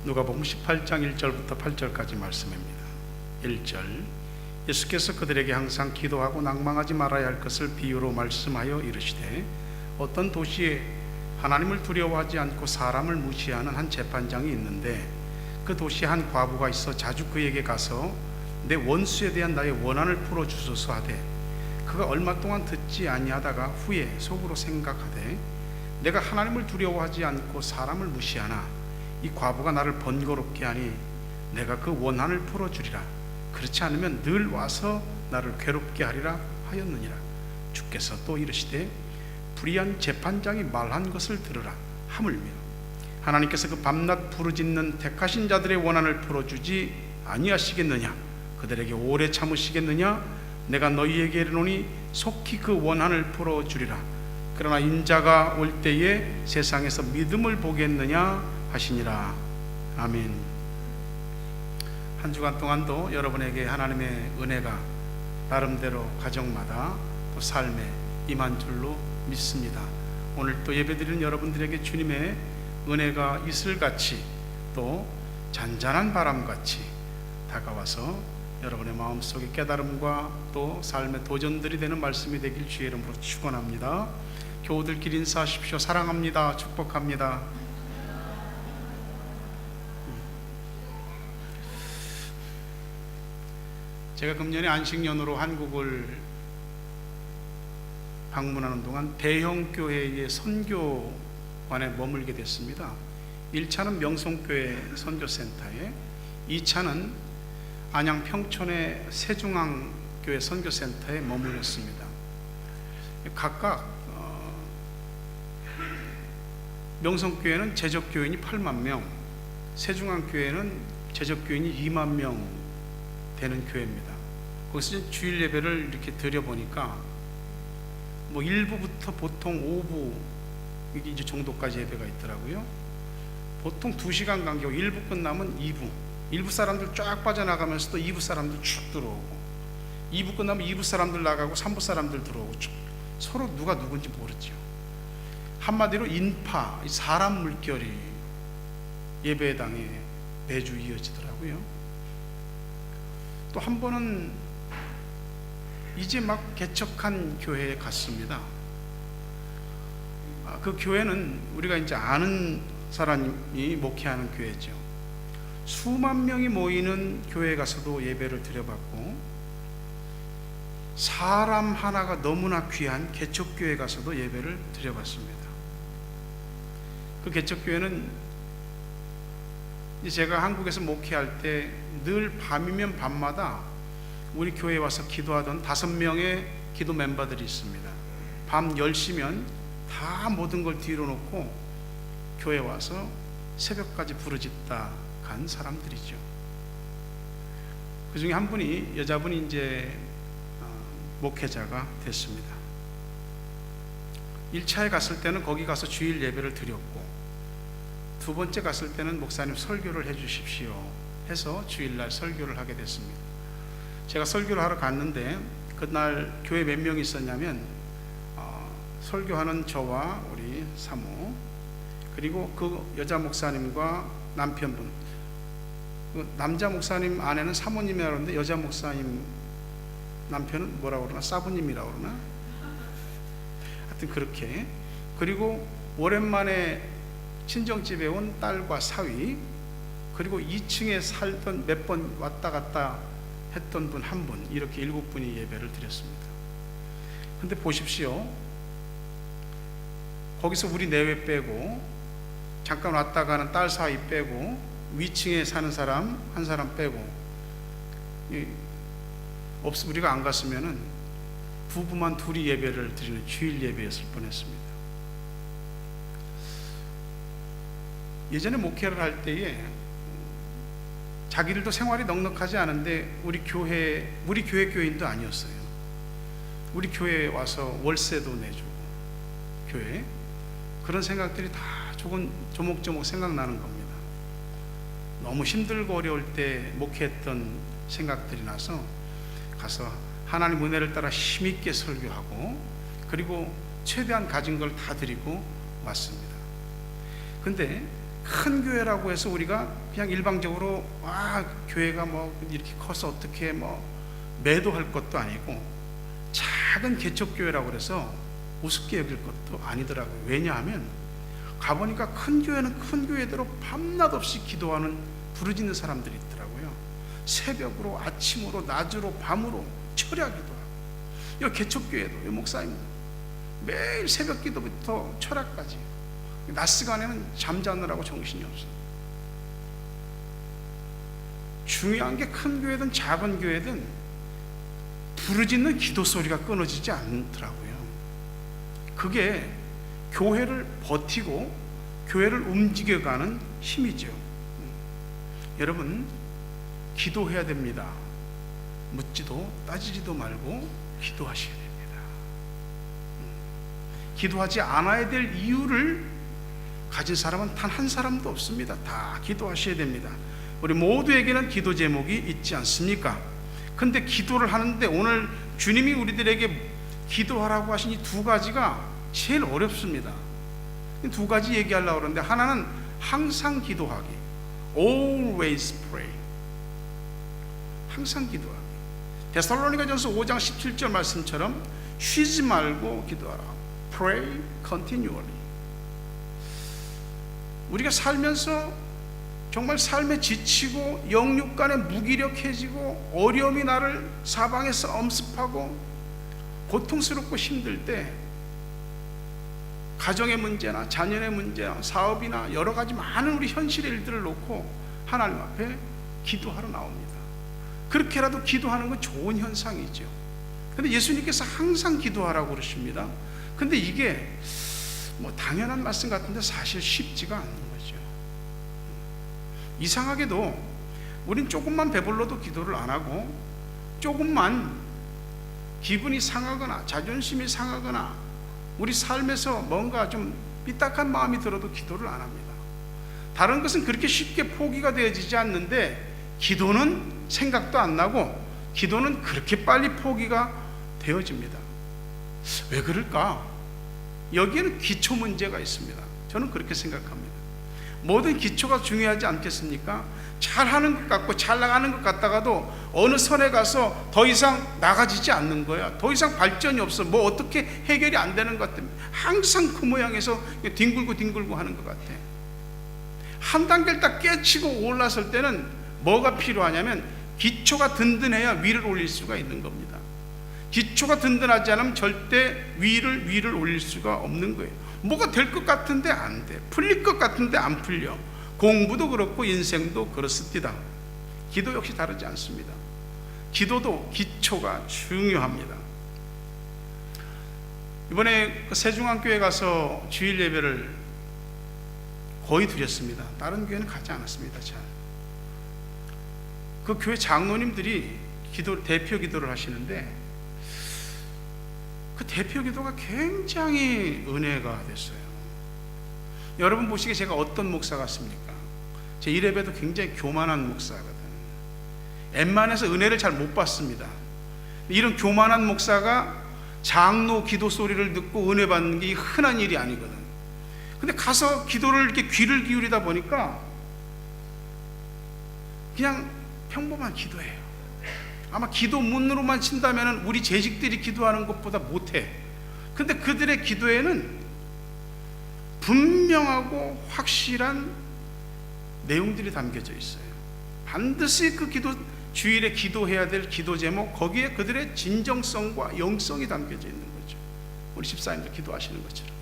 누가복음 18장 1절부터 8절까지 말씀입니다. 1절, 예수께서 그들에게 항상 기도하고 낭망하지 말아야 할 것을 비유로 말씀하여 이르시되, 어떤 도시에 하나님을 두려워하지 않고 사람을 무시하는 한 재판장이 있는데, 그 도시에 한 과부가 있어 자주 그에게 가서 내 원수에 대한 나의 원한을 풀어주소서 하되, 그가 얼마 동안 듣지 아니하다가 후에 속으로 생각하되, 내가 하나님을 두려워하지 않고 사람을 무시하나 이 과부가 나를 번거롭게 하니 내가 그 원한을 풀어주리라. 그렇지 않으면 늘 와서 나를 괴롭게 하리라 하였느니라. 주께서 또 이르시되, 불의한 재판장이 말한 것을 들으라. 하물며 하나님께서 그 밤낮 부르짖는 택하신 자들의 원한을 풀어주지 아니하시겠느냐? 그들에게 오래 참으시겠느냐? 내가 너희에게 이르노니 속히 그 원한을 풀어주리라. 그러나 인자가 올 때에 세상에서 믿음을 보겠느냐 하시니라. 아멘. 한 주간 동안도 여러분에게 하나님의 은혜가 나름대로 가정마다 또 삶에 임한 줄로 믿습니다. 오늘 또 예배드리는 여러분들에게 주님의 은혜가 이슬같이 또 잔잔한 바람같이 다가와서 여러분의 마음속에 깨달음과 또 삶의 도전들이 되는 말씀이 되길 주의 이름으로 축원합니다. 교우들끼리 인사하십시오. 사랑합니다. 축복합니다. 제가 금년에 안식년으로 한국을 방문하는 동안 대형 교회의 선교관에 머물게 됐습니다. 1차는 명성교회 선교센터에, 2차는 안양 평촌의 세중앙교회 선교센터에 머물렀습니다. 각각 명성교회는 재적교인이 8만 명, 세중앙교회는 재적교인이 2만 명 되는 교회입니다. 거기서 주일 예배를 이렇게 드려보니까 뭐 1부부터 보통 5부 이게 이제 정도까지 예배가 있더라고요. 보통 2시간 간격, 1부 끝나면 2부 사람들 쫙 빠져나가면서 또 2부 사람들 쭉 들어오고, 2부 끝나면 2부 사람들 나가고 3부 사람들 들어오고, 서로 누가 누군지 모르죠. 한마디로 인파, 사람 물결이 예배당에 매주 이어지더라고요. 또 한 번은 이제 막 개척한 교회에 갔습니다. 그 교회는 우리가 이제 아는 사람이 목회하는 교회죠. 수만 명이 모이는 교회에 가서도 예배를 드려봤고, 사람 하나가 너무나 귀한 개척교회에 가서도 예배를 드려봤습니다. 그 개척교회는 제가 한국에서 목회할 때 늘 밤이면 밤마다 우리 교회에 와서 기도하던 5명의 기도 멤버들이 있습니다. 밤 10시면 다 모든 걸 뒤로 놓고 교회에 와서 새벽까지 부르짖다 간 사람들이죠. 그 중에 한 분이, 여자분이 이제 목회자가 됐습니다. 1차에 갔을 때는 거기 가서 주일 예배를 드렸고, 두 번째 갔을 때는 목사님 설교를 해 주십시오 해서 주일날 설교를 하게 됐습니다. 제가 설교를 하러 갔는데 그날 교회 몇 명이 있었냐면 설교하는 저와 우리 사모, 그리고 그 여자 목사님과 남편분, 그 남자 목사님 아내는 사모님이라고 그러는데 여자 목사님 남편은 뭐라고 그러나, 사부님이라고 그러나, 하여튼 그렇게, 그리고 오랜만에 친정집에 온 딸과 사위, 그리고 2층에 살던 몇 번 왔다 갔다 했던 분 한 분, 이렇게 7분이 예배를 드렸습니다. 근데 보십시오, 거기서 우리 내외 빼고, 잠깐 왔다 가는 딸 사위 빼고, 위층에 사는 사람 한 사람 빼고, 우리가 안 갔으면은 부부만 둘이 예배를 드리는 주일 예배였을 뻔했습니다. 예전에 목회를 할 때에 자기들도 생활이 넉넉하지 않은데 우리 교회 교인도 아니었어요. 우리 교회에 와서 월세도 내주고, 교회 그런 생각들이 다 조목조목 생각나는 겁니다. 너무 힘들고 어려울 때 목회했던 생각들이 나서 가서 하나님 은혜를 따라 힘있게 설교하고, 그리고 최대한 가진 걸 다 드리고 왔습니다. 근데 큰 교회라고 해서 우리가 그냥 일방적으로 교회가 뭐 이렇게 커서 어떻게 뭐 매도할 것도 아니고, 작은 개척교회라고 해서 우습게 여길 것도 아니더라고요. 왜냐하면 가보니까 큰 교회는 큰 교회대로 밤낮 없이 기도하는 부르짖는 사람들이 있더라고요. 새벽으로, 아침으로, 낮으로, 밤으로 철야 기도하고. 이 개척교회도 이 목사입니다. 매일 새벽 기도부터 철야까지. 낮 시간에는 잠자느라고 정신이 없어요. 중요한 게 큰 교회든 작은 교회든 부르짖는 기도 소리가 끊어지지 않더라고요. 그게 교회를 버티고 교회를 움직여가는 힘이죠. 여러분, 기도해야 됩니다. 묻지도 따지지도 말고 기도하셔야 됩니다. 기도하지 않아야 될 이유를 가진 사람은 단 한 사람도 없습니다. 다 기도하셔야 됩니다. 우리 모두에게는 기도 제목이 있지 않습니까? 근데 기도를 하는데 오늘 주님이 우리들에게 기도하라고 하신 이 두 가지가 제일 어렵습니다. 두 가지 얘기하려고 그러는데, 하나는 항상 기도하기, always pray. 항상 기도하기. 데살로니가전서 5장 17절 말씀처럼 쉬지 말고 기도하라. Pray continually. 우리가 살면서 정말 삶에 지치고 영육간에 무기력해지고 어려움이 나를 사방에서 엄습하고 고통스럽고 힘들 때, 가정의 문제나 자녀의 문제나 사업이나 여러 가지 많은 우리 현실의 일들을 놓고 하나님 앞에 기도하러 나옵니다. 그렇게라도 기도하는 건 좋은 현상이죠. 근데 예수님께서 항상 기도하라고 그러십니다. 근데 이게 뭐 당연한 말씀 같은데 사실 쉽지가 않는 거죠. 이상하게도 우린 조금만 배불러도 기도를 안 하고, 조금만 기분이 상하거나 자존심이 상하거나 우리 삶에서 뭔가 좀 삐딱한 마음이 들어도 기도를 안 합니다. 다른 것은 그렇게 쉽게 포기가 되어지지 않는데, 기도는 생각도 안 나고 기도는 그렇게 빨리 포기가 되어집니다. 왜 그럴까? 여기에는 기초 문제가 있습니다. 저는 그렇게 생각합니다. 모든 기초가 중요하지 않겠습니까? 잘하는 것 같고 잘 나가는 것 같다가도 어느 선에 가서 더 이상 나가지지 않는 거야. 더 이상 발전이 없어. 뭐 어떻게 해결이 안 되는 것 같아. 항상 그 모양에서 뒹굴고 하는 것 같아. 한 단계를 딱 깨치고 올라설 때는 뭐가 필요하냐면, 기초가 든든해야 위를 올릴 수가 있는 겁니다. 기초가 든든하지 않으면 절대 위를 올릴 수가 없는 거예요. 뭐가 될 것 같은데 안 돼. 풀릴 것 같은데 안 풀려. 공부도 그렇고 인생도 그렇습니다. 기도 역시 다르지 않습니다. 기도도 기초가 중요합니다. 이번에 세중앙교회 가서 주일 예배를 거의 드렸습니다. 다른 교회는 가지 않았습니다. 잘. 그 교회 장로님들이 대표 기도를 하시는데, 그 대표 기도가 굉장히 은혜가 됐어요. 여러분 보시기에 제가 어떤 목사 같습니까? 제 1예배도 굉장히 교만한 목사거든. 웬만해서 은혜를 잘 못 받습니다. 이런 교만한 목사가 장로 기도 소리를 듣고 은혜 받는 게 흔한 일이 아니거든. 근데 가서 기도를 이렇게 귀를 기울이다 보니까 그냥 평범한 기도예요. 아마 기도 문으로만 친다면 우리 재직들이 기도하는 것보다 못해. 근데 그들의 기도에는 분명하고 확실한 내용들이 담겨져 있어요. 반드시 그 주일에 기도해야 될 기도 제목, 거기에 그들의 진정성과 영성이 담겨져 있는 거죠. 우리 집사님들 기도하시는 것처럼.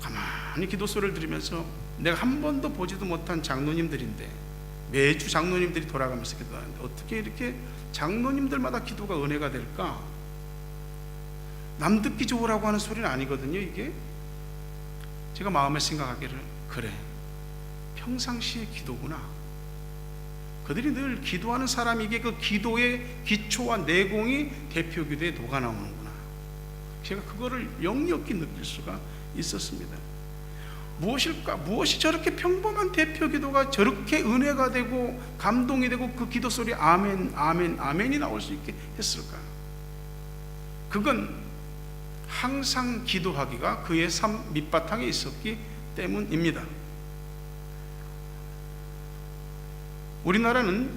가만히 기도 소리를 들으면서, 내가 한 번도 보지도 못한 장로님들인데, 매주 장로님들이 돌아가면서 기도하는데 어떻게 이렇게 장로님들마다 기도가 은혜가 될까? 남 듣기 좋으라고 하는 소리는 아니거든요. 이게 제가 마음에 생각하기를, 그래, 평상시의 기도구나. 그들이 늘 기도하는 사람에게 그 기도의 기초와 내공이 대표 기도에 녹아나오는구나. 제가 그거를 역력히 느낄 수가 있었습니다. 무엇일까? 무엇이 저렇게 평범한 대표 기도가 저렇게 은혜가 되고 감동이 되고 그 기도 소리 아멘 아멘 아멘이 나올 수 있게 했을까? 그건 항상 기도하기가 그의 삶 밑바탕에 있었기 때문입니다. 우리나라는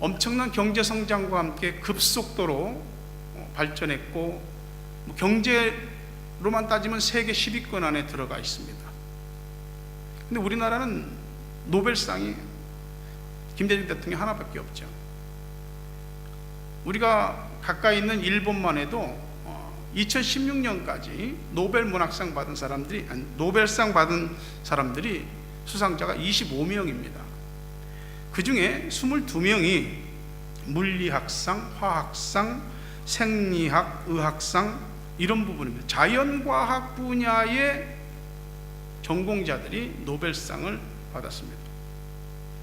엄청난 경제 성장과 함께 급속도로 발전했고, 경제로만 따지면 세계 10위권 안에 들어가 있습니다. 근데 우리나라는 노벨상이 김대중 대통령 하나밖에 없죠. 우리가 가까이 있는 일본만 해도 2016년까지 노벨 받은 사람들이 수상자가 25명입니다. 그 중에 22명이 물리학상, 화학상, 생리학, 의학상 이런 부분입니다. 자연과학 분야의 전공자들이 노벨상을 받았습니다.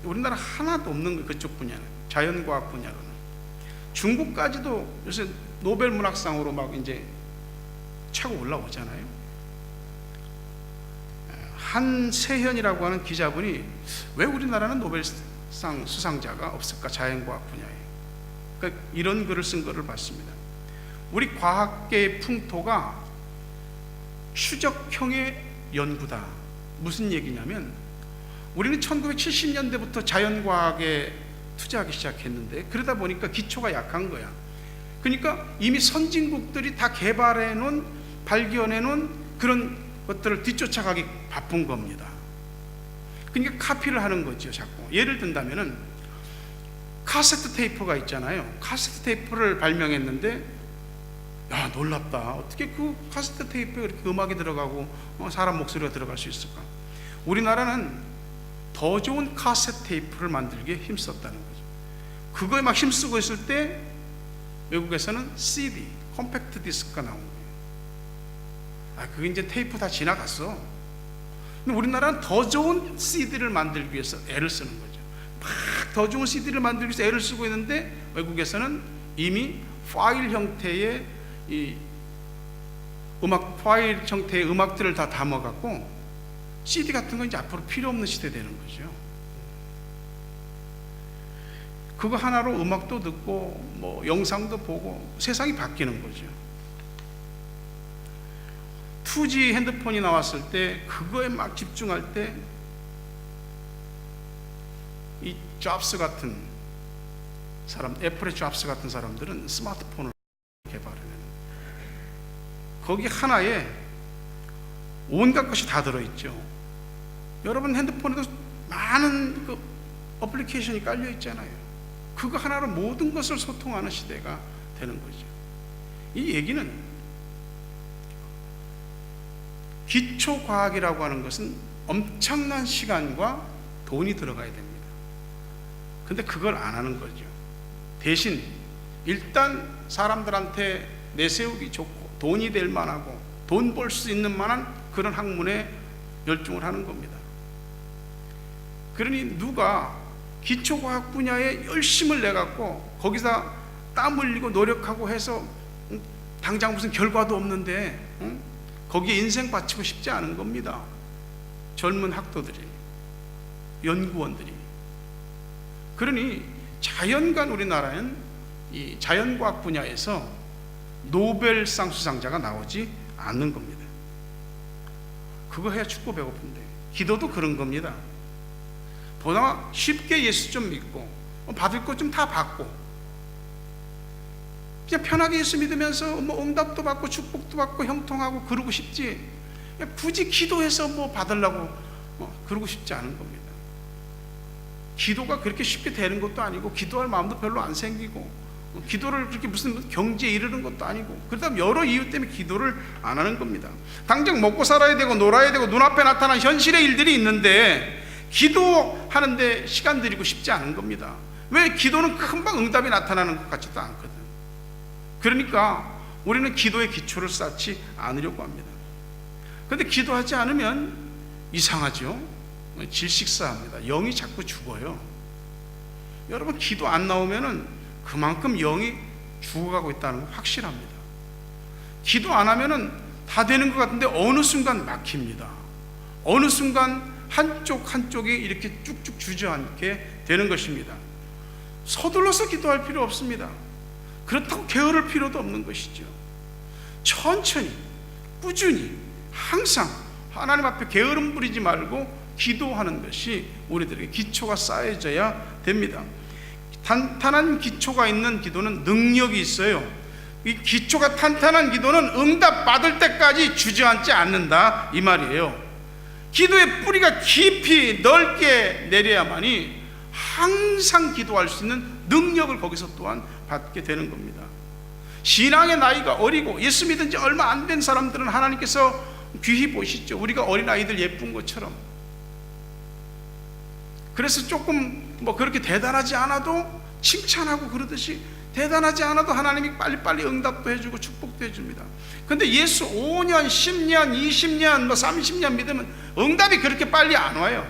우리나라 하나도 없는 거예요. 그쪽 분야는, 자연과학 분야로는. 중국까지도 요새 노벨 문학상으로 막 이제 차고 올라오잖아요. 한세현이라고 하는 기자분이 왜 우리나라는 노벨상 수상자가 없을까, 자연과학 분야에. 그러니까 이런 글을 쓴 거를 봤습니다. 우리 과학계의 풍토가 추적형의 연구다. 무슨 얘기냐면, 우리는 1970년대부터 자연과학에 투자하기 시작했는데, 그러다 보니까 기초가 약한 거야. 그러니까 이미 선진국들이 다 개발해 놓은, 발견해 놓은 그런 것들을 뒤쫓아가기 바쁜 겁니다. 그러니까 카피를 하는 거죠, 자꾸. 예를 든다면은 카세트 테이프가 있잖아요. 카세트 테이프를 발명했는데, 야, 놀랍다. 어떻게 그 카세트 테이프에 그렇게 음악이 들어가고 사람 목소리가 들어갈 수 있을까? 우리나라는 더 좋은 카세트 테이프를 만들기에 힘썼다는 거죠. 그거에 막 힘쓰고 있을 때 외국에서는 CD, 컴팩트 디스크가 나온 거예요. 그게 이제 테이프 다 지나갔어. 근데 우리나라는 더 좋은 CD를 만들기 위해서 애를 쓰는 거죠. 막 더 좋은 CD를 만들기 위해서 애를 쓰고 있는데, 외국에서는 이미 파일 형태의 이 파일 형태의 음악들을 다 담아갖고 CD 같은 건 이제 앞으로 필요 없는 시대 되는 거죠. 그거 하나로 음악도 듣고 영상도 보고 세상이 바뀌는 거죠. 2G 핸드폰이 나왔을 때 그거에 막 집중할 때 이 잡스 같은 사람, 애플의 잡스 같은 사람들은 스마트폰을 개발해요. 거기 하나에 온갖 것이 다 들어있죠. 여러분 핸드폰에도 많은 그 어플리케이션이 깔려 있잖아요. 그거 하나로 모든 것을 소통하는 시대가 되는 거죠. 이 얘기는 기초과학이라고 하는 것은 엄청난 시간과 돈이 들어가야 됩니다. 근데 그걸 안 하는 거죠. 대신 일단 사람들한테 내세우기 좋고 돈이 될 만하고 돈 벌 수 있는 만한 그런 학문에 열중을 하는 겁니다. 그러니 누가 기초과학 분야에 열심을 내갖고 거기서 땀 흘리고 노력하고 해서 당장 무슨 결과도 없는데 거기에 인생 바치고 싶지 않은 겁니다. 젊은 학도들이, 연구원들이. 그러니 자연간 우리나라는 이 자연과학 분야에서 노벨상 수상자가 나오지 않는 겁니다. 그거 해야 죽고 배고픈데. 기도도 그런 겁니다. 보다 쉽게 예수 좀 믿고 받을 것 좀 다 받고 그냥 편하게 예수 믿으면서 응답도 받고 축복도 받고 형통하고 그러고 싶지, 굳이 기도해서 받으려고 그러고 싶지 않은 겁니다. 기도가 그렇게 쉽게 되는 것도 아니고 기도할 마음도 별로 안 생기고 기도를 그렇게 무슨 경지에 이르는 것도 아니고, 그러다 여러 이유 때문에 기도를 안 하는 겁니다. 당장 먹고 살아야 되고 놀아야 되고 눈앞에 나타난 현실의 일들이 있는데 기도하는데 시간 들이고 싶지 않은 겁니다. 왜? 기도는 금방 응답이 나타나는 것 같지도 않거든. 그러니까 우리는 기도의 기초를 쌓지 않으려고 합니다. 그런데 기도하지 않으면 이상하죠. 질식사합니다. 영이 자꾸 죽어요. 여러분, 기도 안 나오면은 그만큼 영이 죽어가고 있다는 거 확실합니다. 기도 안 하면은 다 되는 것 같은데 어느 순간 막힙니다. 어느 순간 한쪽이 이렇게 쭉쭉 주저앉게 되는 것입니다. 서둘러서 기도할 필요 없습니다. 그렇다고 게으를 필요도 없는 것이죠. 천천히, 꾸준히, 항상 하나님 앞에 게으름 부리지 말고 기도하는 것이 우리들에게 기초가 쌓여져야 됩니다. 탄탄한 기초가 있는 기도는 능력이 있어요. 이 기초가 탄탄한 기도는 응답받을 때까지 주저앉지 않는다 이 말이에요. 기도의 뿌리가 깊이 넓게 내려야만이 항상 기도할 수 있는 능력을 거기서 또한 받게 되는 겁니다. 신앙의 나이가 어리고 예수 믿은 지 얼마 안 된 사람들은 하나님께서 귀히 보시죠. 우리가 어린아이들 예쁜 것처럼. 그래서 조금 그렇게 대단하지 않아도 칭찬하고 그러듯이 대단하지 않아도 하나님이 빨리빨리 응답도 해주고 축복도 해줍니다. 근데 예수 5년, 10년, 20년, 30년 믿으면 응답이 그렇게 빨리 안 와요.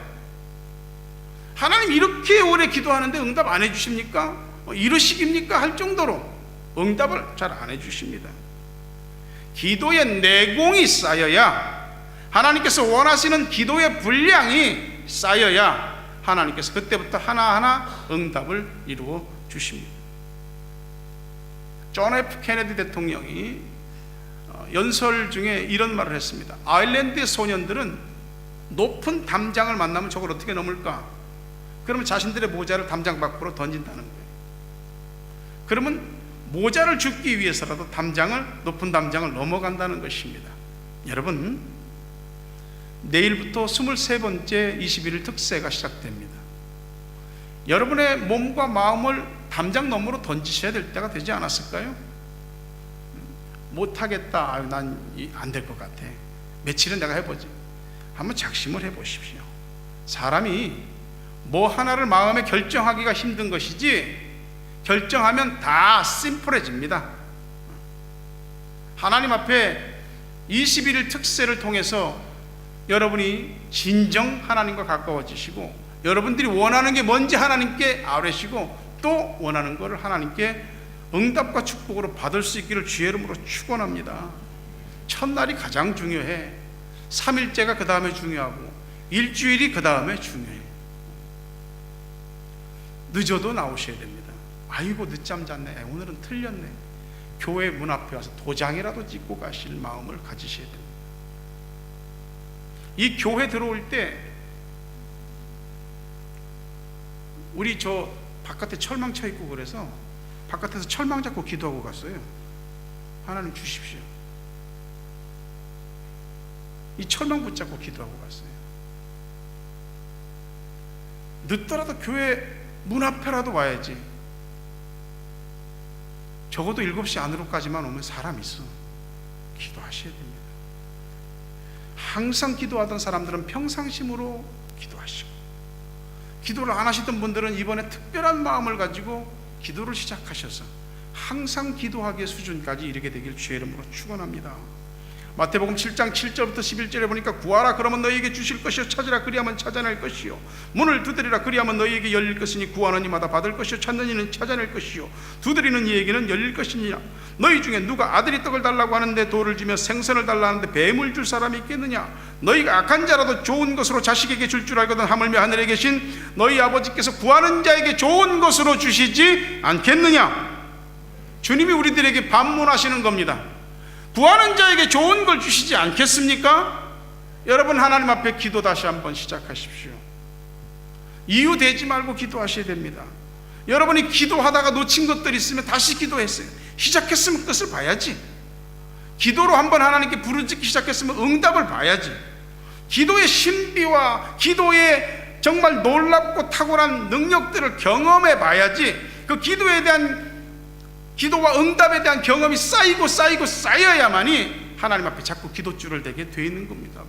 하나님 이렇게 오래 기도하는데 응답 안 해주십니까? 이러시깁니까? 할 정도로 응답을 잘 안 해주십니다. 기도의 내공이 쌓여야, 하나님께서 원하시는 기도의 분량이 쌓여야 하나님께서 그때부터 하나하나 응답을 이루어 주십니다. 존 F 케네디 대통령이 연설 중에 이런 말을 했습니다. 아일랜드의 소년들은 높은 담장을 만나면 저걸 어떻게 넘을까? 그러면 자신들의 모자를 담장 밖으로 던진다는 거예요. 그러면 모자를 줍기 위해서라도 높은 담장을 넘어간다는 것입니다. 여러분, 내일부터 23번째 21일 특세가 시작됩니다. 여러분의 몸과 마음을 담장 너머로 던지셔야 될 때가 되지 않았을까요? 못하겠다, 난 안 될 것 같아, 며칠은 내가 해보지. 한번 작심을 해보십시오. 사람이 뭐 하나를 마음에 결정하기가 힘든 것이지 결정하면 다 심플해집니다. 하나님 앞에 21일 특세를 통해서 여러분이 진정 하나님과 가까워지시고, 여러분들이 원하는 게 뭔지 하나님께 아뢰시고, 또 원하는 것을 하나님께 응답과 축복으로 받을 수 있기를 주의 이름으로 축원합니다. 첫날이 가장 중요해. 3일째가 그 다음에 중요하고 일주일이 그 다음에 중요해. 늦어도 나오셔야 됩니다. 아이고 늦잠 잤네, 오늘은 틀렸네. 교회 문 앞에 와서 도장이라도 찍고 가실 마음을 가지셔야 됩니다. 이 교회 들어올 때 우리 저 바깥에 철망 쳐 있고 그래서 바깥에서 철망 잡고 기도하고 갔어요. 하나님 주십시오. 이 철망 붙잡고 기도하고 갔어요. 늦더라도 교회 문 앞에라도 와야지. 적어도 7시 안으로까지만 오면 사람 있어. 기도하셔야 됩니다. 항상 기도하던 사람들은 평상심으로 기도하시고, 기도를 안 하시던 분들은 이번에 특별한 마음을 가지고 기도를 시작하셔서 항상 기도하기의 수준까지 이르게 되길 주의 이름으로 축원합니다. 마태복음 7장 7절부터 11절에 보니까 구하라 그러면 너희에게 주실 것이요, 찾으라 그리하면 찾아낼 것이요, 문을 두드리라 그리하면 너희에게 열릴 것이니 구하는 이마다 받을 것이요, 찾는 이는 찾아낼 것이요, 두드리는 이에게는 열릴 것이니라. 너희 중에 누가 아들이 떡을 달라고 하는데 돌을 주며 생선을 달라 하는데 뱀을 줄 사람이 있겠느냐? 너희가 악한 자라도 좋은 것으로 자식에게 줄 줄 알거든 하물며 하늘에 계신 너희 아버지께서 구하는 자에게 좋은 것으로 주시지 않겠느냐? 주님이 우리들에게 반문하시는 겁니다. 구하는 자에게 좋은 걸 주시지 않겠습니까? 여러분, 하나님 앞에 기도 다시 한번 시작하십시오. 이유 대지 말고 기도하셔야 됩니다. 여러분이 기도하다가 놓친 것들이 있으면 다시 기도했어요. 시작했으면 끝을 봐야지. 기도로 한번 하나님께 부르짖기 시작했으면 응답을 봐야지. 기도의 신비와 기도의 정말 놀랍고 탁월한 능력들을 경험해 봐야지. 그 기도와 응답에 대한 경험이 쌓이고 쌓여야만이 하나님 앞에 자꾸 기도줄을 대게 돼 있는 겁니다.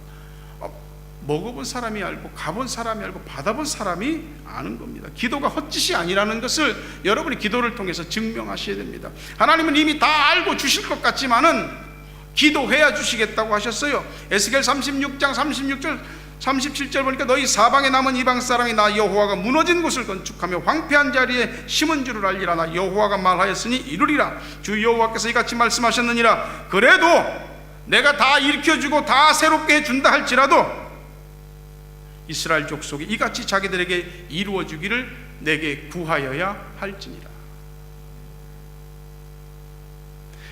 먹어본 사람이 알고, 가본 사람이 알고, 받아본 사람이 아는 겁니다. 기도가 헛짓이 아니라는 것을 여러분이 기도를 통해서 증명하셔야 됩니다. 하나님은 이미 다 알고 주실 것 같지만은 기도해야 주시겠다고 하셨어요. 에스겔 36장 36절 37절 보니까 너희 사방에 남은 이방 사람이 나 여호와가 무너진 곳을 건축하며 황폐한 자리에 심은 줄을 알리라. 나 여호와가 말하였으니 이루리라. 주 여호와께서 이같이 말씀하셨느니라. 그래도 내가 다 일으켜주고 다 새롭게 해준다 할지라도 이스라엘 족속이 이같이 자기들에게 이루어주기를 내게 구하여야 할지니라.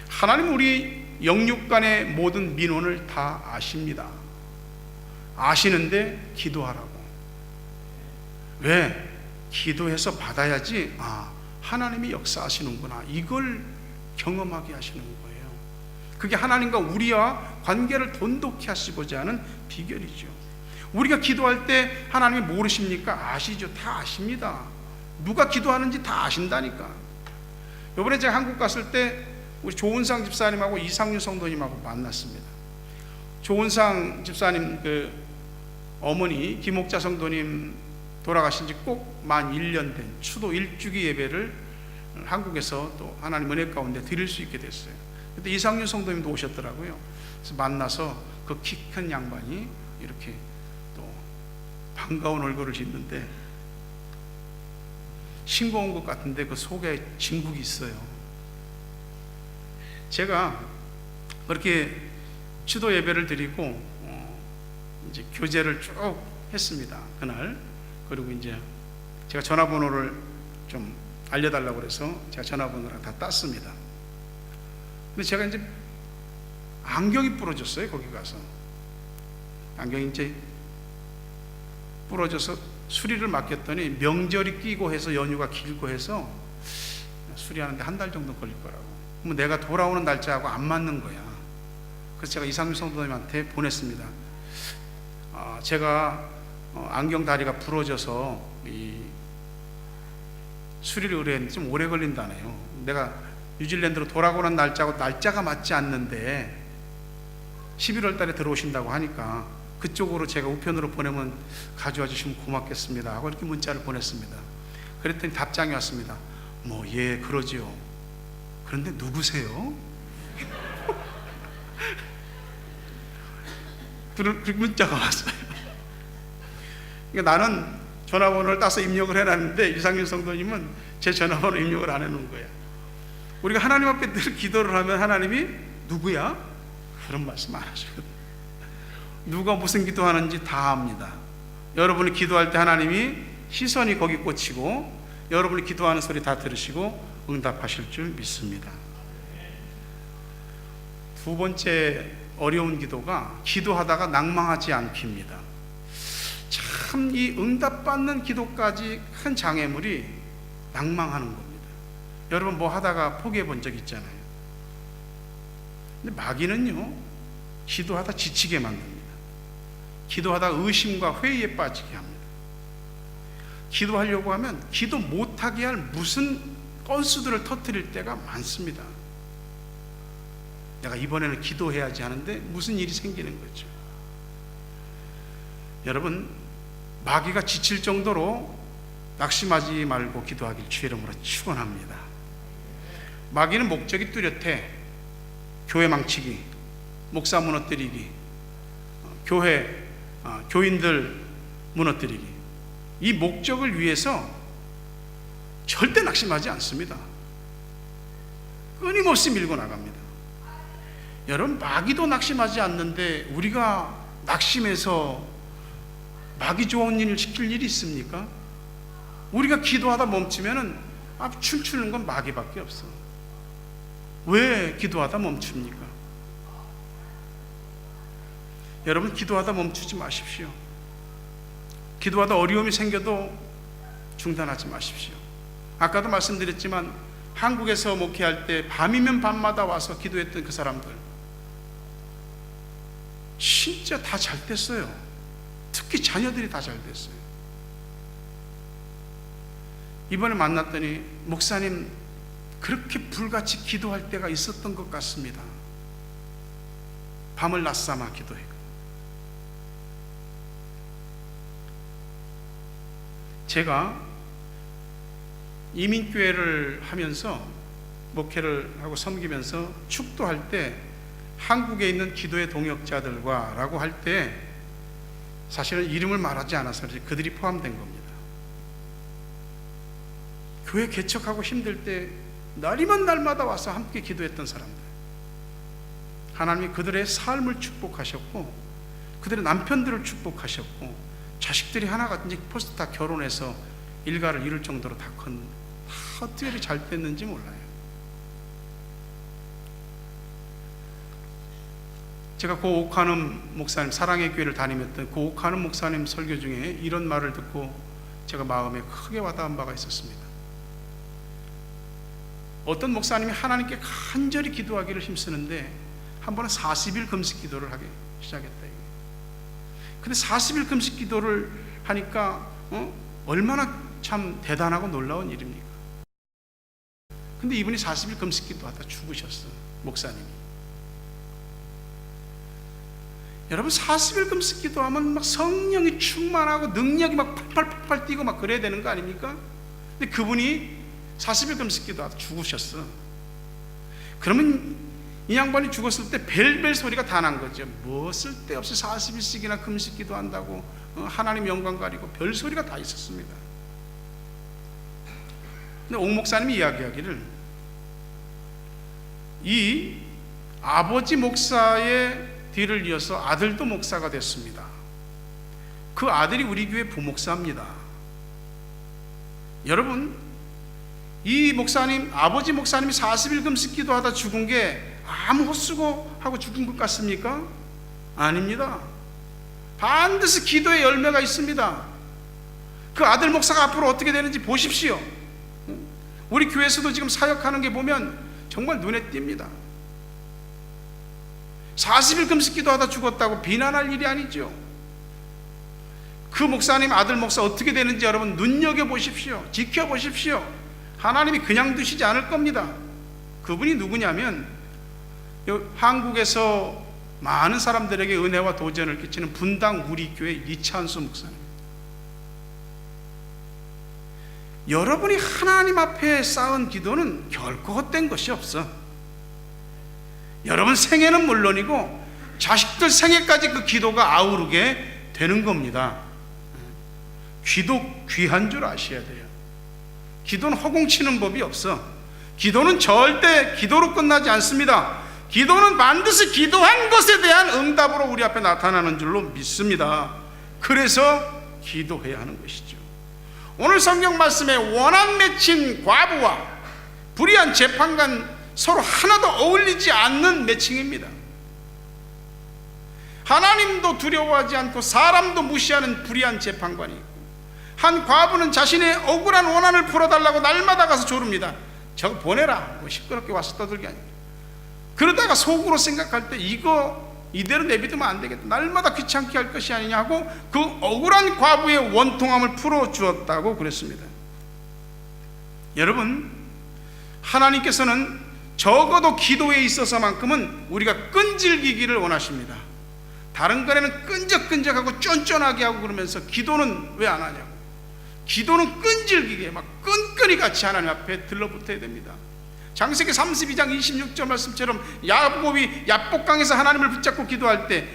하나님 우리 영육간의 모든 민원을 다 아십니다. 아시는데 기도하라고. 왜? 기도해서 받아야지 하나님이 역사하시는구나, 이걸 경험하게 하시는 거예요. 그게 하나님과 우리와 관계를 돈독히 하시고자 하는 비결이죠. 우리가 기도할 때 하나님이 모르십니까? 아시죠. 다 아십니다. 누가 기도하는지 다 아신다니까. 이번에 제가 한국 갔을 때 우리 조은상 집사님하고 이상윤 성도님하고 만났습니다. 조은상 집사님 그 어머니 김옥자 성도님 돌아가신 지 꼭 만 1년 된 추도 일주기 예배를 한국에서 또 하나님 은혜 가운데 드릴 수 있게 됐어요. 그때 이상윤 성도님도 오셨더라고요. 그래서 만나서 그 키 큰 양반이 이렇게 또 반가운 얼굴을 짓는데 싱거운 것 같은데 그 속에 진국이 있어요. 제가 그렇게 추도 예배를 드리고 이제 교제를 쭉 했습니다, 그날. 그리고 이제 제가 전화번호를 좀 알려달라고 그래서 제가 전화번호를 다 땄습니다. 근데 제가 이제 안경이 부러졌어요. 거기 가서 안경이 이제 부러져서 수리를 맡겼더니 명절이 끼고 해서 연휴가 길고 해서 수리하는데 한 달 정도 걸릴 거라고. 그럼 내가 돌아오는 날짜하고 안 맞는 거야. 그래서 제가 이상윤 성도님한테 보냈습니다. 제가 안경 다리가 부러져서 이 수리를 의뢰했는데 좀 오래 걸린다네요. 내가 뉴질랜드로 돌아오는 날짜하고 날짜가 맞지 않는데 11월 달에 들어오신다고 하니까 그쪽으로 제가 우편으로 보내면 가져와 주시면 고맙겠습니다 하고 이렇게 문자를 보냈습니다. 그랬더니 답장이 왔습니다. 예, 그러지요. 그런데 누구세요? 그 문자가 왔어요. 그러니까 나는 전화번호를 따서 입력을 해놨는데 이상윤 성도님은 제 전화번호 입력을 안 해놓은 거야. 우리가 하나님 앞에 늘 기도를 하면 하나님이 누구야? 그런 말씀 안 하시거든요. 누가 무슨 기도하는지 다 압니다. 여러분이 기도할 때 하나님이 시선이 거기 꽂히고 여러분이 기도하는 소리 다 들으시고 응답하실 줄 믿습니다. 두 번째 어려운 기도가 기도하다가 낭망하지 않기입니다. 참 이 응답받는 기도까지 큰 장애물이 낭망하는 겁니다. 여러분 뭐 하다가 포기해 본 적 있잖아요. 근데 마귀는요, 기도하다 지치게 만듭니다. 기도하다 의심과 회의에 빠지게 합니다. 기도하려고 하면 기도 못하게 할 무슨 건수들을 터뜨릴 때가 많습니다. 내가 이번에는 기도해야지 하는데 무슨 일이 생기는 거죠. 여러분, 마귀가 지칠 정도로 낙심하지 말고 기도하길 주의 이름으로 축원합니다. 마귀는 목적이 뚜렷해. 교회 망치기, 목사 무너뜨리기, 교회 교인들 무너뜨리기. 이 목적을 위해서 절대 낙심하지 않습니다. 끊임없이 밀고 나갑니다. 여러분, 마귀도 낙심하지 않는데 우리가 낙심해서 마귀 좋은 일을 시킬 일이 있습니까? 우리가 기도하다 멈추면은 춤추는 건 마귀밖에 없어. 왜 기도하다 멈춥니까? 여러분, 기도하다 멈추지 마십시오. 기도하다 어려움이 생겨도 중단하지 마십시오. 아까도 말씀드렸지만 한국에서 목회할 때 밤이면 밤마다 와서 기도했던 그 사람들 진짜 다 잘 됐어요. 특히 자녀들이 다 잘 됐어요. 이번에 만났더니 목사님, 그렇게 불같이 기도할 때가 있었던 것 같습니다. 밤을 낮삼아 기도해요. 제가 이민교회를 하면서 목회를 하고 섬기면서 축도할 때 한국에 있는 기도의 동역자들과 라고 할 때 사실은 이름을 말하지 않아서 그들이 포함된 겁니다. 교회 개척하고 힘들 때 날이면 날마다 와서 함께 기도했던 사람들, 하나님이 그들의 삶을 축복하셨고 그들의 남편들을 축복하셨고 자식들이 하나가 이제 벌써 다 결혼해서 일가를 이룰 정도로 다 어떻게 잘 됐는지 몰라요. 제가 고 오카는 목사님, 사랑의 교회를 다니면던 고 오카는 목사님 설교 중에 이런 말을 듣고 제가 마음에 크게 와닿은 바가 있었습니다. 어떤 목사님이 하나님께 간절히 기도하기를 힘쓰는데 한 번은 40일 금식 기도를 하기 시작했다. 근데 40일 금식 기도를 하니까 얼마나 참 대단하고 놀라운 일입니까? 근데 이분이 40일 금식 기도하다 죽으셨어, 목사님이. 여러분, 40일 금식 기도하면 막 성령이 충만하고 능력이 막 팔팔팔 뛰고 막 그래야 되는 거 아닙니까? 근데 그분이 40일 금식 기도하다 죽으셨어. 그러면 이 양반이 죽었을 때 벨벨 소리가 다 난 거죠. 뭐 쓸데없이 40일씩이나 금식 기도한다고 하나님 영광 가리고 별 소리가 다 있었습니다. 근데 옥 목사님이 이야기하기를 이 아버지 목사의 뒤를 이어서 아들도 목사가 됐습니다. 그 아들이 우리 교회 부목사입니다. 여러분, 이 목사님, 아버지 목사님이 40일 금식 기도하다 죽은 게 아무 헛수고 하고 죽은 것 같습니까? 아닙니다. 반드시 기도의 열매가 있습니다. 그 아들 목사가 앞으로 어떻게 되는지 보십시오. 우리 교회에서도 지금 사역하는 게 보면 정말 눈에 띕니다. 40일 금식 기도하다 죽었다고 비난할 일이 아니죠. 그 목사님, 아들 목사 어떻게 되는지 여러분 눈여겨보십시오. 지켜보십시오. 하나님이 그냥 두시지 않을 겁니다. 그분이 누구냐면 한국에서 많은 사람들에게 은혜와 도전을 끼치는 분당 우리 교회 이찬수 목사님. 여러분이 하나님 앞에 쌓은 기도는 결코 헛된 것이 없어. 여러분 생애는 물론이고 자식들 생애까지 그 기도가 아우르게 되는 겁니다. 기도 귀한 줄 아셔야 돼요. 기도는 허공치는 법이 없어. 기도는 절대 기도로 끝나지 않습니다. 기도는 반드시 기도한 것에 대한 응답으로 우리 앞에 나타나는 줄로 믿습니다. 그래서 기도해야 하는 것이죠. 오늘 성경 말씀에 원한 맺힌 과부와 불의한 재판관, 서로 하나도 어울리지 않는 매칭입니다. 하나님도 두려워하지 않고 사람도 무시하는 불의한 재판관이 있고, 한 과부는 자신의 억울한 원한을 풀어달라고 날마다 가서 조릅니다. 저거 보내라, 뭐 시끄럽게 와서 떠들기 아니라. 그러다가 속으로 생각할 때 이거 이대로 내비두면 안 되겠다, 날마다 귀찮게 할 것이 아니냐 하고 그 억울한 과부의 원통함을 풀어주었다고 그랬습니다. 여러분, 하나님께서는 적어도 기도에 있어서만큼은 우리가 끈질기기를 원하십니다. 다른 거에는 끈적끈적하고 쫀쫀하게 하고 그러면서 기도는 왜 안 하냐고. 기도는 끈질기게 막 끈끈이 같이 하나님 앞에 들러붙어야 됩니다. 창세기 32장 26절 말씀처럼 야곱이 야복강에서 하나님을 붙잡고 기도할 때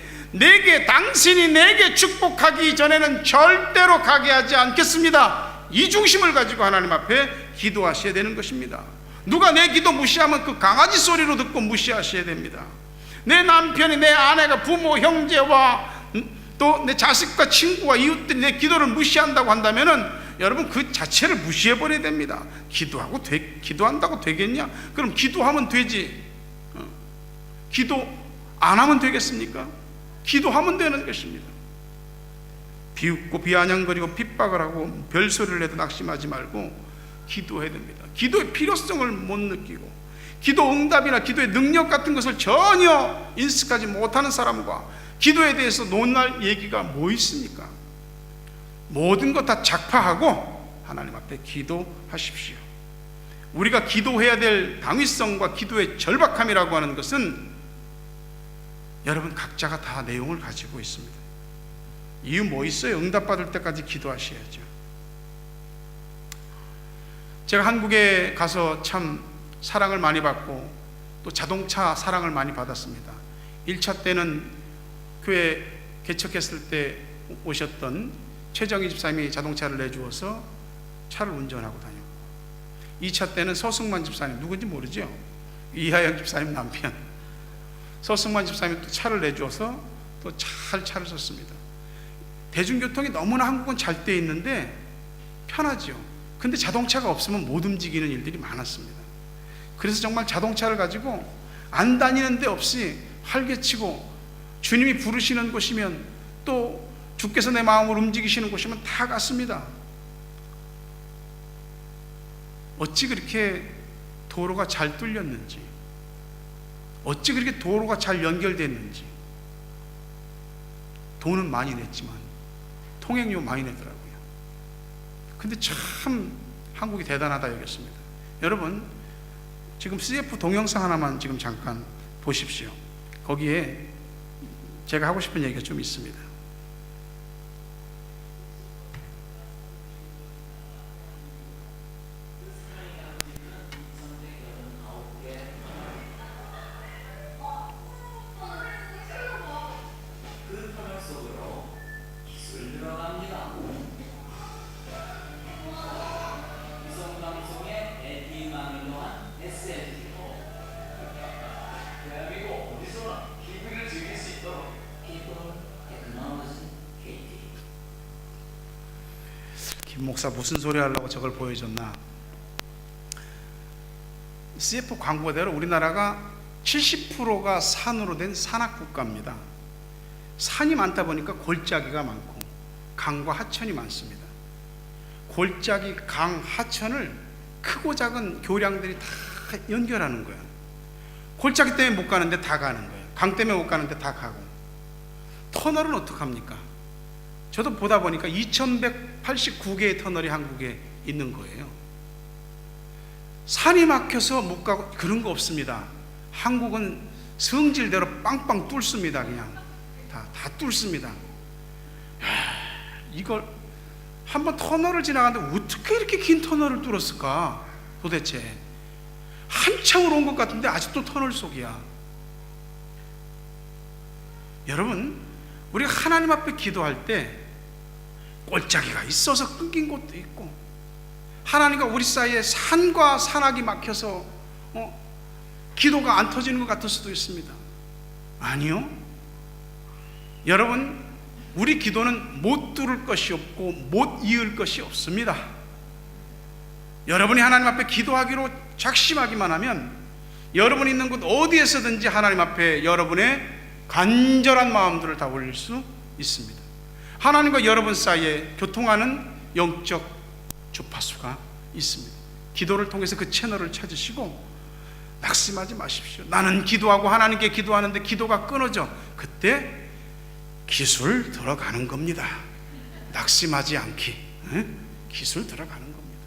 당신이 내게 축복하기 전에는 절대로 가게 하지 않겠습니다, 이 중심을 가지고 하나님 앞에 기도하셔야 되는 것입니다. 누가 내 기도 무시하면 그 강아지 소리로 듣고 무시하셔야 됩니다. 내 남편이, 내 아내가, 부모, 형제와 또 내 자식과 친구와 이웃들이 내 기도를 무시한다고 한다면은 여러분 그 자체를 무시해버려야 됩니다. 기도한다고 되겠냐? 그럼 기도하면 되지. 기도 안 하면 되겠습니까? 기도하면 되는 것입니다. 비웃고 비아냥거리고 핍박을 하고 별소리를 해도 낙심하지 말고 기도해야 됩니다. 기도의 필요성을 못 느끼고 기도 응답이나 기도의 능력 같은 것을 전혀 인식하지 못하는 사람과 기도에 대해서 논할 얘기가 뭐 있습니까? 모든 것 다 작파하고 하나님 앞에 기도하십시오. 우리가 기도해야 될 당위성과 기도의 절박함이라고 하는 것은 여러분 각자가 다 내용을 가지고 있습니다. 이유 뭐 있어요? 응답받을 때까지 기도하셔야죠. 제가 한국에 가서 참 사랑을 많이 받고 또 자동차 사랑을 많이 받았습니다. 1차 때는 교회 개척했을 때 오셨던 최정희 집사님이 자동차를 내주어서 차를 운전하고 다녔고, 2차 때는 서승만 집사님, 누군지 모르죠? 이하영 집사님 남편 서승만 집사님이 또 차를 내주어서 또 잘 차를 썼습니다. 대중교통이 너무나 한국은 잘 돼 있는데 편하죠. 근데 자동차가 없으면 못 움직이는 일들이 많았습니다. 그래서 정말 자동차를 가지고 안 다니는 데 없이 활개치고 주님이 부르시는 곳이면, 또 주께서 내 마음을 움직이시는 곳이면 다 갔습니다. 어찌 그렇게 도로가 잘 뚫렸는지, 어찌 그렇게 도로가 잘 연결됐는지. 돈은 많이 냈지만 통행료 많이 내더라고요. 근데 참 한국이 대단하다 여겼습니다. 여러분, 지금 CF 동영상 하나만 지금 잠깐 보십시오. 거기에 제가 하고 싶은 얘기가 좀 있습니다. 김 목사 무슨 소리 하려고 저걸 보여줬나? CF 광고대로 우리나라가 70%가 산으로 된 산악국가입니다. 산이 많다 보니까 골짜기가 많고 강과 하천이 많습니다. 골짜기, 강, 하천을 크고 작은 교량들이 다 연결하는 거예요. 골짜기 때문에 못 가는데 다 가는 거예요. 강 때문에 못 가는데 다 가고. 터널은 어떡합니까? 저도 보다 보니까 2189개의 터널이 한국에 있는 거예요. 산이 막혀서 못 가고 그런 거 없습니다. 한국은 성질대로 빵빵 뚫습니다. 그냥 다 뚫습니다. 이걸 한번 터널을 지나가는데 어떻게 이렇게 긴 터널을 뚫었을까? 도대체 한참으로 온 것 같은데 아직도 터널 속이야. 여러분, 우리가 하나님 앞에 기도할 때 골짜기가 있어서 끊긴 곳도 있고, 하나님과 우리 사이에 산과 산악이 막혀서 기도가 안 터지는 것 같을 수도 있습니다. 아니요, 여러분, 우리 기도는 못 뚫을 것이 없고 못 이을 것이 없습니다. 여러분이 하나님 앞에 기도하기로 작심하기만 하면 여러분이 있는 곳 어디에서든지 하나님 앞에 여러분의 간절한 마음들을 다 올릴 수 있습니다. 하나님과 여러분 사이에 교통하는 영적 주파수가 있습니다. 기도를 통해서 그 채널을 찾으시고 낙심하지 마십시오. 나는 기도하고 하나님께 기도하는데 기도가 끊어져. 그때 기술 들어가는 겁니다. 낙심하지 않기. 기술 들어가는 겁니다.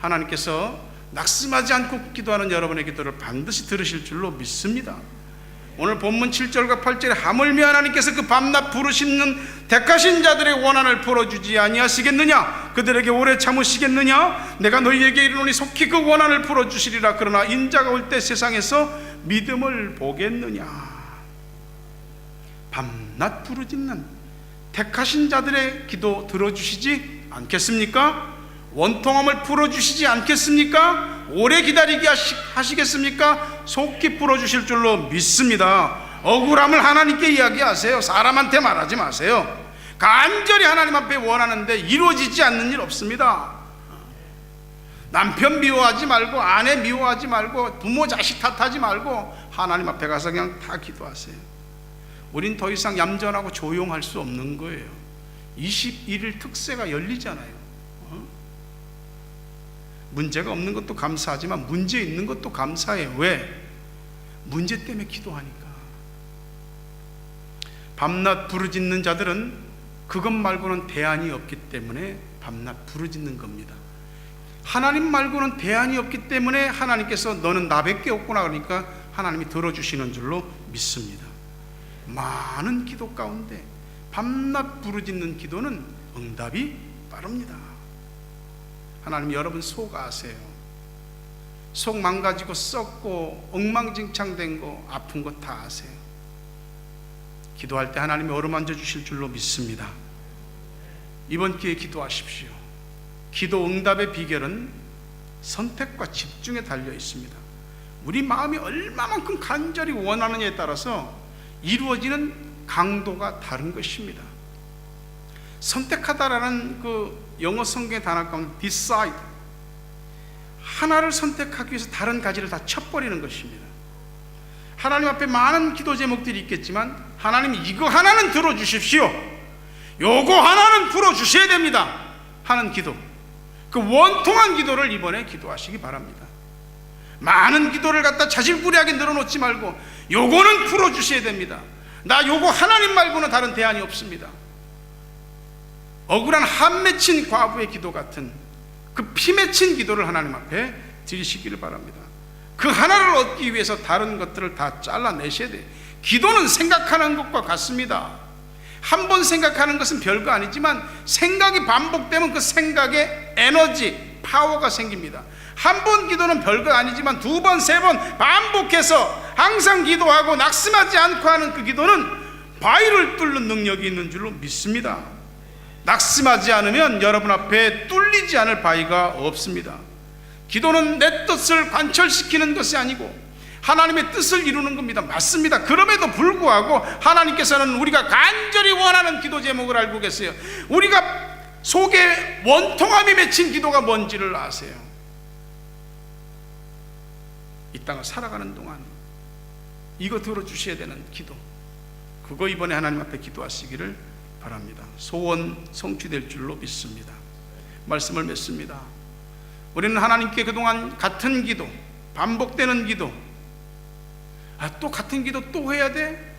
하나님께서 낙심하지 않고 기도하는 여러분의 기도를 반드시 들으실 줄로 믿습니다. 오늘 본문 7절과 8절에 하물며 하나님께서 그 밤낮 부르시는 택하신 자들의 원한을 풀어주지 아니하시겠느냐? 그들에게 오래 참으시겠느냐? 내가 너희에게 이르노니 속히 그 원한을 풀어주시리라. 그러나 인자가 올 때 세상에서 믿음을 보겠느냐? 밤낮 부르짖는 택하신 자들의 기도 들어주시지 않겠습니까? 원통함을 풀어주시지 않겠습니까? 오래 기다리게 하시겠습니까? 속히 풀어주실 줄로 믿습니다. 억울함을 하나님께 이야기하세요. 사람한테 말하지 마세요. 간절히 하나님 앞에 원하는데 이루어지지 않는 일 없습니다. 남편 미워하지 말고, 아내 미워하지 말고, 부모 자식 탓하지 말고 하나님 앞에 가서 그냥 다 기도하세요. 우린 더 이상 얌전하고 조용할 수 없는 거예요. 21일 특세가 열리잖아요. 문제가 없는 것도 감사하지만 문제 있는 것도 감사해요. 왜? 문제 때문에 기도하니까. 밤낮 부르짖는 자들은 그것 말고는 대안이 없기 때문에 밤낮 부르짖는 겁니다. 하나님 말고는 대안이 없기 때문에 하나님께서 너는 나밖에 없구나 그러니까 하나님이 들어주시는 줄로 믿습니다. 많은 기도 가운데 밤낮 부르짖는 기도는 응답이 빠릅니다. 하나님, 여러분 속 아세요. 속 망가지고 썩고 엉망진창된 거, 아픈 거 다 아세요. 기도할 때 하나님이 어루만져 주실 줄로 믿습니다. 이번 기회에 기도하십시오. 기도 응답의 비결은 선택과 집중에 달려 있습니다. 우리 마음이 얼마만큼 간절히 원하느냐에 따라서 이루어지는 강도가 다른 것입니다. 선택하다라는 그 영어 성경의 단어 가운데 decide, 하나를 선택하기 위해서 다른 가지를 다 쳐버리는 것입니다. 하나님 앞에 많은 기도 제목들이 있겠지만 하나님 이거 하나는 들어주십시오, 요거 하나는 풀어주셔야 됩니다 하는 기도, 그 원통한 기도를 이번에 기도하시기 바랍니다. 많은 기도를 갖다 자질구레하게 늘어놓지 말고 요거는 풀어주셔야 됩니다. 나 요거 하나님 말고는 다른 대안이 없습니다. 억울한 한 맺힌 과부의 기도 같은 그 피 맺힌 기도를 하나님 앞에 드리시기를 바랍니다. 그 하나를 얻기 위해서 다른 것들을 다 잘라내셔야 돼요. 기도는 생각하는 것과 같습니다. 한 번 생각하는 것은 별거 아니지만 생각이 반복되면 그 생각에 에너지, 파워가 생깁니다. 한 번 기도는 별거 아니지만 두 번, 세 번 반복해서 항상 기도하고 낙심하지 않고 하는 그 기도는 바위를 뚫는 능력이 있는 줄로 믿습니다. 낙심하지 않으면 여러분 앞에 뚫리지 않을 바위가 없습니다. 기도는 내 뜻을 관철시키는 것이 아니고 하나님의 뜻을 이루는 겁니다. 맞습니다. 그럼에도 불구하고 하나님께서는 우리가 간절히 원하는 기도 제목을 알고 계세요. 우리가 속에 원통함이 맺힌 기도가 뭔지를 아세요. 이 땅을 살아가는 동안 이거 들어주셔야 되는 기도, 그거 이번에 하나님 앞에 기도하시기를 바랍니다. 소원 성취될 줄로 믿습니다. 말씀을 맺습니다. 우리는 하나님께 그동안 같은 기도, 반복되는 기도, 또 같은 기도 또 해야 돼?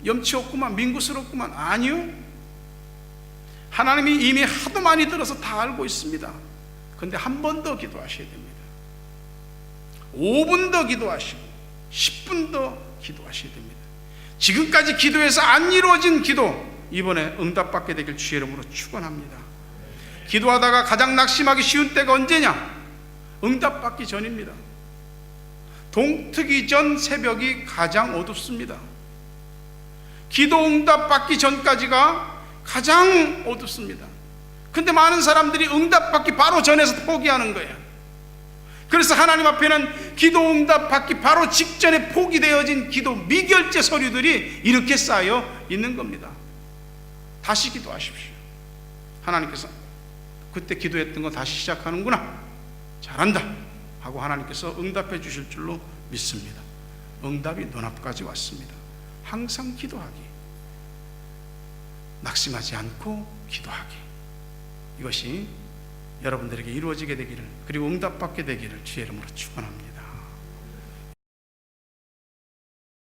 염치 없구만, 민구스럽구만. 아니요, 하나님이 이미 하도 많이 들어서 다 알고 있습니다. 그런데 한 번 더 기도하셔야 됩니다. 5분 더 기도하시고 10분 더 기도하셔야 됩니다. 지금까지 기도해서 안 이루어진 기도 이번에 응답받게 되길 주의 이름으로 축원합니다. 기도하다가 가장 낙심하기 쉬운 때가 언제냐? 응답받기 전입니다. 동트기 전 새벽이 가장 어둡습니다. 기도 응답받기 전까지가 가장 어둡습니다. 근데 많은 사람들이 응답받기 바로 전에서 포기하는 거예요. 그래서 하나님 앞에는 기도 응답받기 바로 직전에 포기되어진 기도 미결제 서류들이 이렇게 쌓여 있는 겁니다. 다시 기도하십시오. 하나님께서 그때 기도했던 거 다시 시작하는구나, 잘한다 하고 하나님께서 응답해 주실 줄로 믿습니다. 응답이 눈앞까지 왔습니다. 항상 기도하기, 낙심하지 않고 기도하기, 이것이 여러분들에게 이루어지게 되기를, 그리고 응답받게 되기를 주의 이름으로 축원합니다.